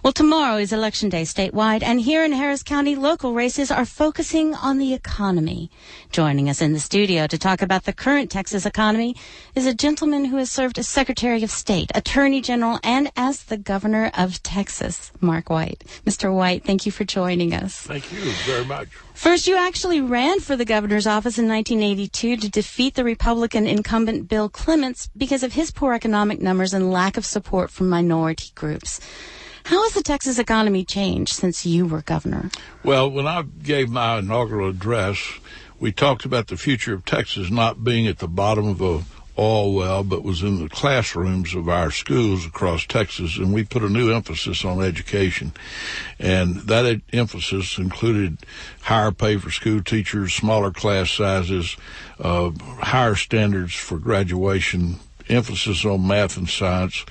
Well, tomorrow is Election Day statewide, and here in Harris County, local races are focusing on the economy. Joining us in the studio to talk about the current Texas economy is a gentleman who has served as Secretary of State, Attorney General, and as the Governor of Texas, Mark White. Mr. White, thank you for joining us. Thank you very much. First, you actually ran for the governor's office in 1982 to defeat the Republican incumbent Bill Clements because of his poor economic numbers and lack of support from minority groups. How has the Texas economy changed since you were governor? Well, when I gave my inaugural address, we talked about the future of Texas not being at the bottom of a oil well, but was in the classrooms of our schools across Texas, and we put a new emphasis on education. And that emphasis included higher pay for school teachers, smaller class sizes, higher standards for graduation, emphasis on math and science,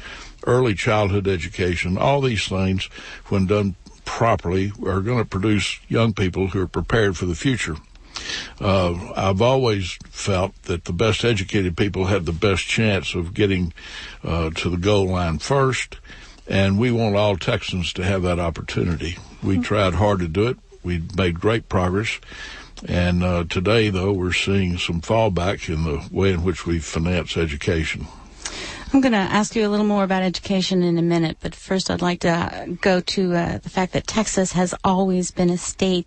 early childhood education. All these things, when done properly, are going to produce young people who are prepared for the future. I've always felt that the best educated people have the best chance of getting to the goal line first, and we want all Texans to have that opportunity. We tried hard to do it. We made great progress. And today, though, we're seeing some fallback in the way in which we finance education. I'm going to ask you a little more about education in a minute, but first I'd like to go to the fact that Texas has always been a state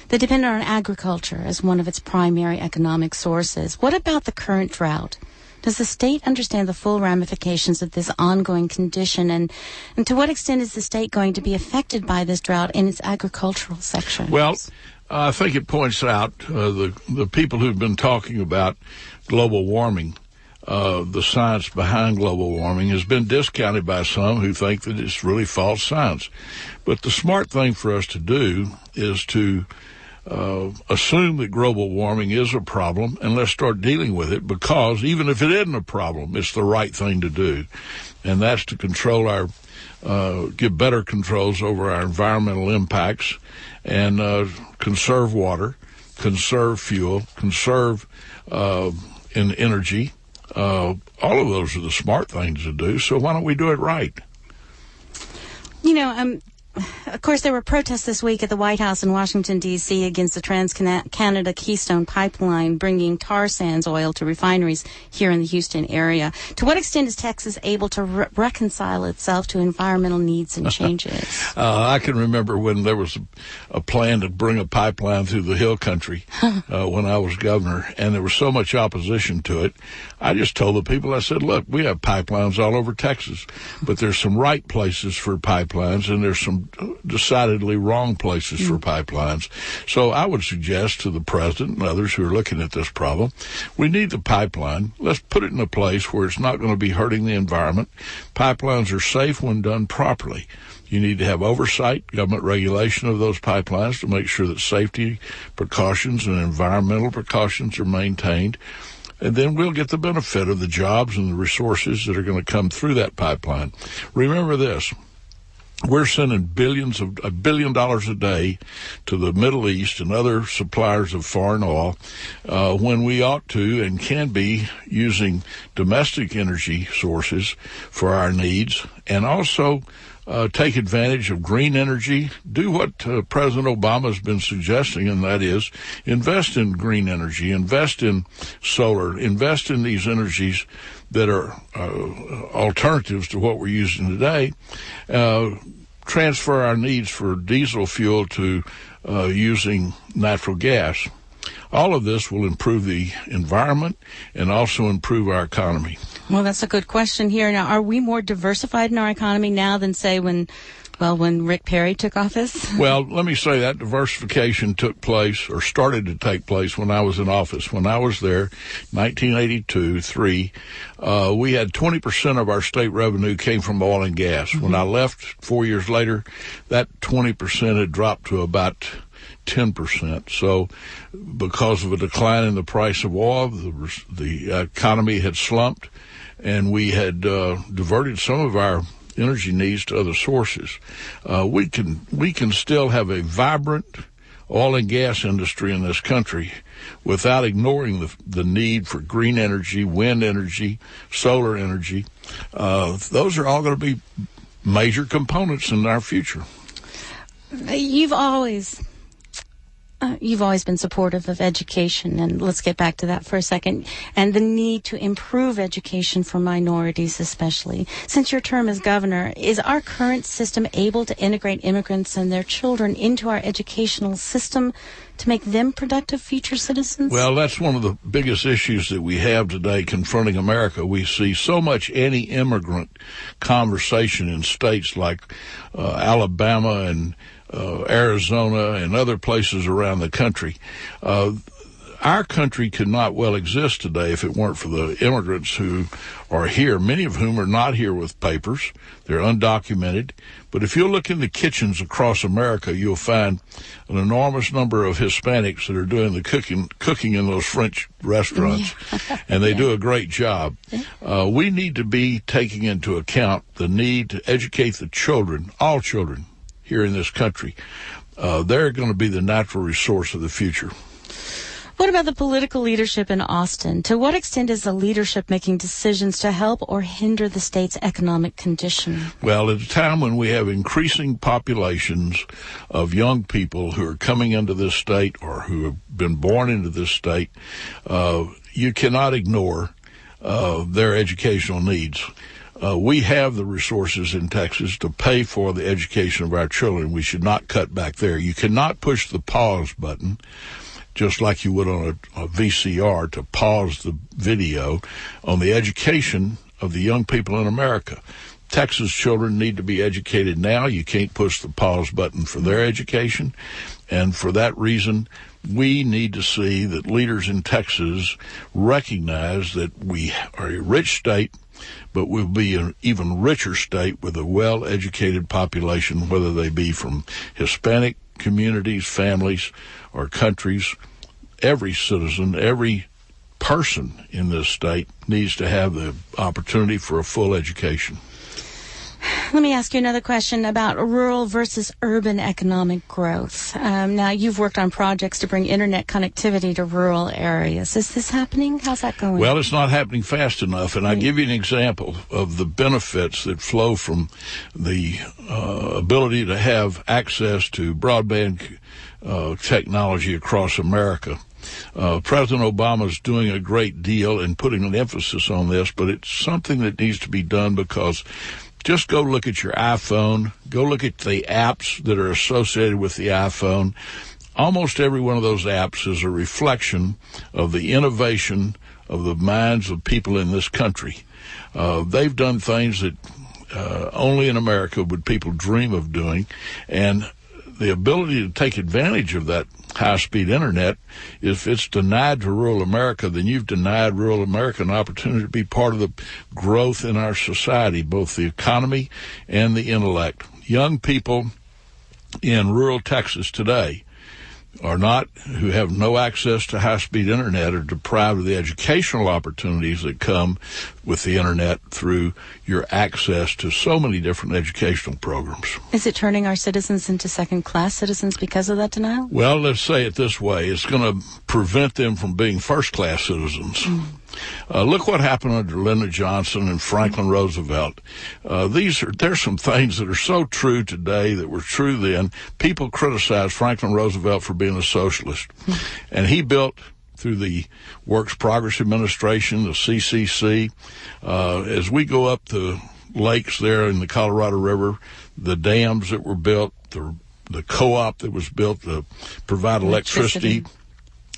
that depended on agriculture as one of its primary economic sources. What about the current drought? Does the state understand the full ramifications of this ongoing condition, and to what extent is the state going to be affected by this drought in its agricultural section? Well, I think it points out the people who've been talking about global warming. The science behind global warming has been discounted by some who think that it's really false science. But the smart thing for us to do is to assume that global warming is a problem, and let's start dealing with it, because even if it isn't a problem, it's the right thing to do. And that's to control give better controls over our environmental impacts and conserve water, conserve fuel, conserve in energy. All of those are the smart things to do, so why don't we do it right? You know, of course, there were protests this week at the White House in Washington, D.C. against the Trans-Canada Keystone Pipeline bringing tar sands oil to refineries here in the Houston area. To what extent is Texas able to reconcile itself to environmental needs and changes? I can remember when there was a plan to bring a pipeline through the hill country when I was governor, and there was so much opposition to it. I just told the people, I said, look, we have pipelines all over Texas, but there's some right places for pipelines, and there's some decidedly wrong places for pipelines. So I would suggest to the president and others who are looking at this problem, we need the pipeline. Let's put it in a place where it's not going to be hurting the environment. Pipelines are safe when done properly. You need to have oversight, government regulation of those pipelines to make sure that safety precautions and environmental precautions are maintained. And then we'll get the benefit of the jobs and the resources that are going to come through that pipeline. Remember this. We're sending $1 billion a day to the Middle East and other suppliers of foreign oil when we ought to and can be using domestic energy sources for our needs, and also take advantage of green energy. Do what President Obama has been suggesting, and that is invest in green energy, invest in solar, invest in these energies that are alternatives to what we're using today. Transfer our needs for diesel fuel to using natural gas. All of this will improve the environment and also improve our economy. Well, that's a good question here. Now, are we more diversified in our economy now than, say, when Rick Perry took office? Well, let me say that diversification took place, or started to take place, when I was in office. When I was there, 1982-3, we had 20% of our state revenue came from oil and gas. Mm-hmm. When I left 4 years later, that 20% had dropped to about 10%. So because of a decline in the price of oil, the economy had slumped, and we had diverted some of our energy needs to other sources. We can still have a vibrant oil and gas industry in this country without ignoring the need for green energy, wind energy, solar energy. Those are all going to be major components in our future. You've always been supportive of education, and let's get back to that for a second, and the need to improve education for minorities especially. Since your term as governor, is our current system able to integrate immigrants and their children into our educational system to make them productive future citizens? Well, that's one of the biggest issues that we have today confronting America. We see so much anti-immigrant conversation in states like Alabama and Arizona and other places around the country. Our country could not well exist today if it weren't for the immigrants who are here, many of whom are not here with papers. They're undocumented. But if you look in the kitchens across America, you'll find an enormous number of Hispanics that are doing the cooking in those French restaurants, and they do a great job. We need to be taking into account the need to educate the children, all children, here in this country. They're going to be the natural resource of the future. What about the political leadership in Austin? To what extent is the leadership making decisions to help or hinder the state's economic condition? Well, at a time when we have increasing populations of young people who are coming into this state or who have been born into this state, you cannot ignore their educational needs. We have the resources in Texas to pay for the education of our children. We should not cut back there. You cannot push the pause button, just like you would on a VCR, to pause the video on the education of the young people in America. Texas children need to be educated now. You can't push the pause button for their education. And for that reason, we need to see that leaders in Texas recognize that we are a rich state, but we'll be an even richer state with a well-educated population, whether they be from Hispanic communities, families, or countries. Every citizen, every person in this state needs to have the opportunity for a full education. Let me ask you another question about rural versus urban economic growth. Now, you've worked on projects to bring internet connectivity to rural areas. Is this happening? How's that going? Well, it's not happening fast enough, and I'll give you an example of the benefits that flow from the ability to have access to broadband technology across America. President Obama is doing a great deal and putting an emphasis on this, but it's something that needs to be done because just go look at your iPhone, go look at the apps that are associated with the iPhone. Almost every one of those apps is a reflection of the innovation of the minds of people in this country. They've done things that only in America would people dream of doing, and the ability to take advantage of that high-speed internet, if it's denied to rural America, then you've denied rural America an opportunity to be part of the growth in our society, both the economy and the intellect. Young people in rural Texas today who have no access to high-speed internet are deprived of the educational opportunities that come with the internet through your access to so many different educational programs. Is it turning our citizens into second-class citizens because of that denial? Well, let's say it this way. It's going to prevent them from being first-class citizens. Look what happened under Lyndon Johnson and Franklin Roosevelt. There's some things that are so true today that were true then. People criticize Franklin Roosevelt for being a socialist. And he built, through the Works Progress Administration, the CCC, as we go up the lakes there in the Colorado River, the dams that were built, the co-op that was built to provide electricity,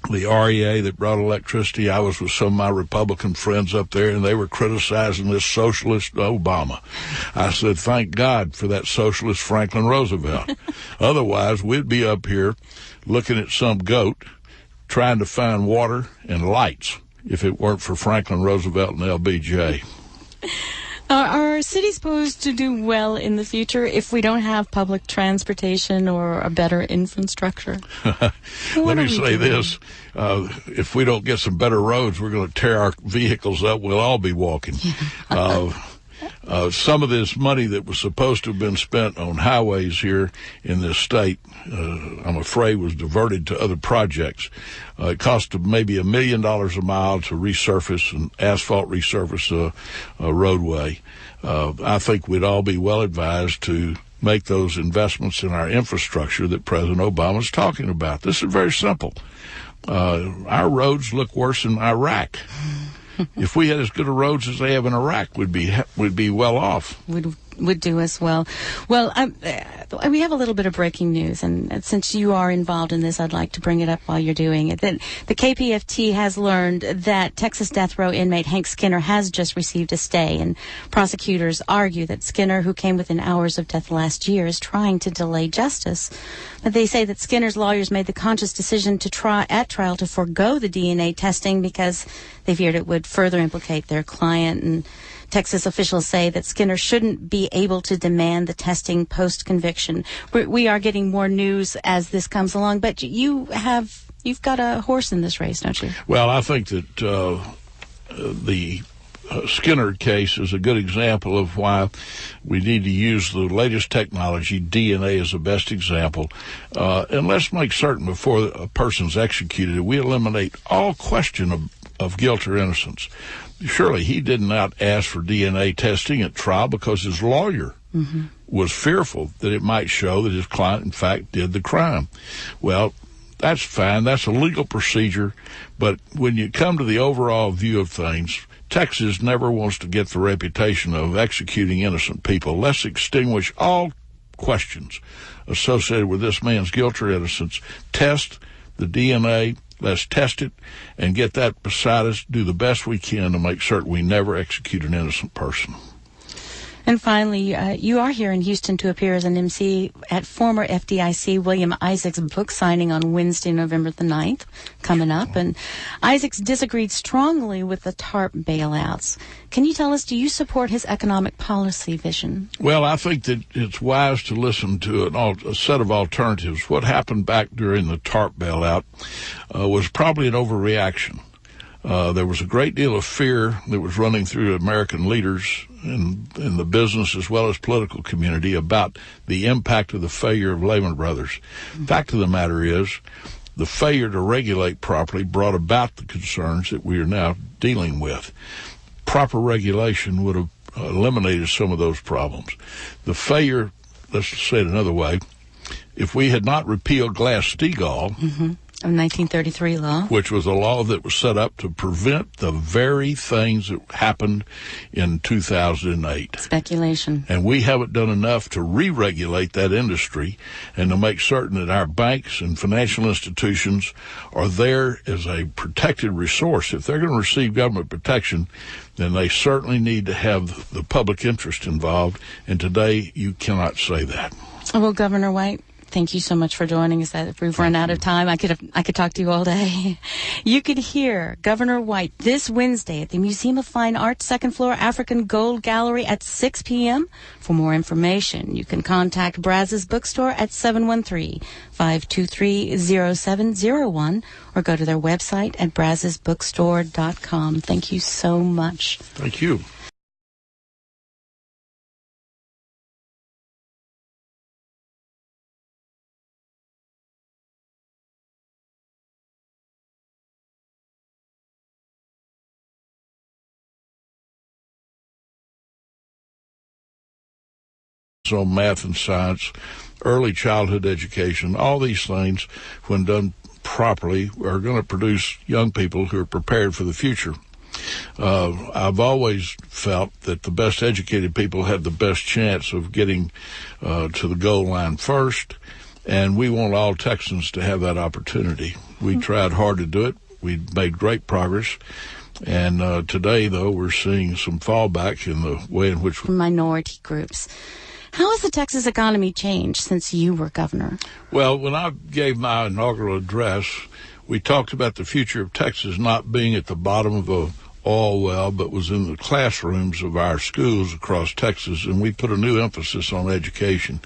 the REA that brought electricity. I was with some of my Republican friends up there, and they were criticizing this socialist Obama. I said, thank God for that socialist Franklin Roosevelt. Otherwise, we'd be up here looking at some goat trying to find water and lights if it weren't for Franklin Roosevelt and LBJ. Are cities supposed to do well in the future if we don't have public transportation or a better infrastructure? Let me say this. If we don't get some better roads, we're going to tear our vehicles up. We'll all be walking. Some of this money that was supposed to have been spent on highways here in this state, I'm afraid, was diverted to other projects. It cost maybe $1 million a mile to resurface and asphalt resurface a roadway. I think we'd all be well advised to make those investments in our infrastructure that President Obama is talking about. This is very simple. Our roads look worse in Iraq. If we had as good a roads as they have in Iraq, we'd be well off. Would do as well. Well, we have a little bit of breaking news, and since you are involved in this, I'd like to bring it up while you're doing it. That the KPFT has learned that Texas death row inmate Hank Skinner has just received a stay, and prosecutors argue that Skinner, who came within hours of death last year, is trying to delay justice. But they say that Skinner's lawyers made the conscious decision at trial to forego the DNA testing because they feared it would further implicate their client. And Texas officials say that Skinner shouldn't be able to demand the testing post-conviction. We are getting more news as this comes along, but you've got a horse in this race, don't you? Well, I think that the Skinner case is a good example of why we need to use the latest technology. DNA is the best example. And let's make certain before a person's executed, we eliminate all question of guilt or innocence. Surely he did not ask for DNA testing at trial because his lawyer was fearful that it might show that his client, in fact, did the crime. Well, that's fine. That's a legal procedure. But when you come to the overall view of things, Texas never wants to get the reputation of executing innocent people. Let's extinguish all questions associated with this man's guilt or innocence. Test the DNA. Let's test it and get that beside us, do the best we can to make certain we never execute an innocent person. And finally, you are here in Houston to appear as an MC at former FDIC William Isaacs' book signing on Wednesday, November the 9th, coming up. And Isaacs disagreed strongly with the TARP bailouts. Can you tell us, do you support his economic policy vision? Well, I think that it's wise to listen to a set of alternatives. What happened back during the TARP bailout was probably an overreaction. There was a great deal of fear that was running through American leaders in the business as well as political community about the impact of the failure of Lehman Brothers. Fact of the matter is, the failure to regulate properly brought about the concerns that we are now dealing with. Proper regulation would have eliminated some of those problems. The failure, let's say it another way, if we had not repealed Glass-Steagall, of 1933 law, which was a law that was set up to prevent the very things that happened in 2008. Speculation. And we haven't done enough to re-regulate that industry and to make certain that our banks and financial institutions are there as a protected resource. If they're going to receive government protection, then they certainly need to have the public interest involved. And today, you cannot say that. Well, Governor White, thank you so much for joining us. We've run out of time. I could talk to you all day. You could hear Governor White this Wednesday at the Museum of Fine Arts, second floor, African Gold Gallery at 6 p.m. For more information, you can contact Brazos Bookstore at 713-523-0701 or go to their website at brazosbookstore.com. Thank you so much. Thank you. On math and science, early childhood education, all these things, when done properly, are going to produce young people who are prepared for the future. I've always felt that the best educated people have the best chance of getting to the goal line first, and we want all Texans to have that opportunity. We tried hard to do it. We made great progress. And today, though, we're seeing some fallback in the way in which minority groups. How has the Texas economy changed since you were governor? Well, when I gave my inaugural address, we talked about the future of Texas not being at the bottom of a oil well, but was in the classrooms of our schools across Texas, and we put a new emphasis on education.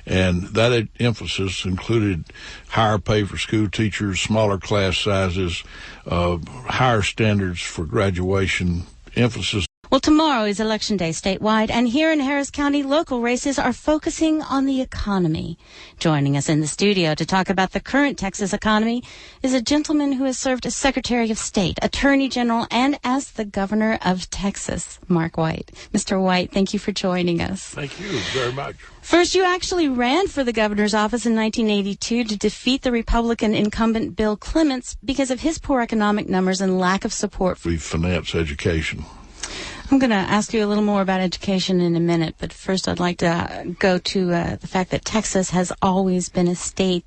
And that emphasis included higher pay for school teachers, smaller class sizes, higher standards for graduation, emphasis. Well, tomorrow is Election Day statewide, and here in Harris County, local races are focusing on the economy. Joining us in the studio to talk about the current Texas economy is a gentleman who has served as Secretary of State, Attorney General, and as the Governor of Texas, Mark White. Mr. White, thank you for joining us. Thank you very much. First, you actually ran for the governor's office in 1982 to defeat the Republican incumbent Bill Clements because of his poor economic numbers and lack of support. We finance education. I'm going to ask you a little more about education in a minute, but first I'd like to go to the fact that Texas has always been a state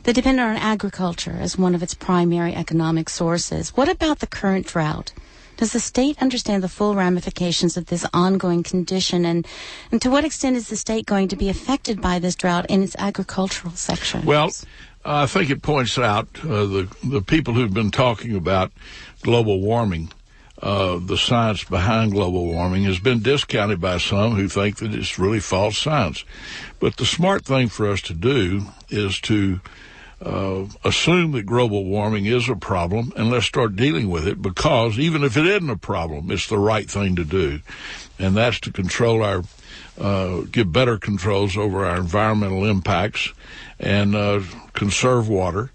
that depended on agriculture as one of its primary economic sources. What about the current drought? Does the state understand the full ramifications of this ongoing condition, and to what extent is the state going to be affected by this drought in its agricultural section? Well, I think it points out the people who've been talking about global warming. The science behind global warming has been discounted by some who think that it's really false science. But the smart thing for us to do is to assume that global warming is a problem, and let's start dealing with it, because even if it isn't a problem, it's the right thing to do. And that's to control give better controls over our environmental impacts and conserve water.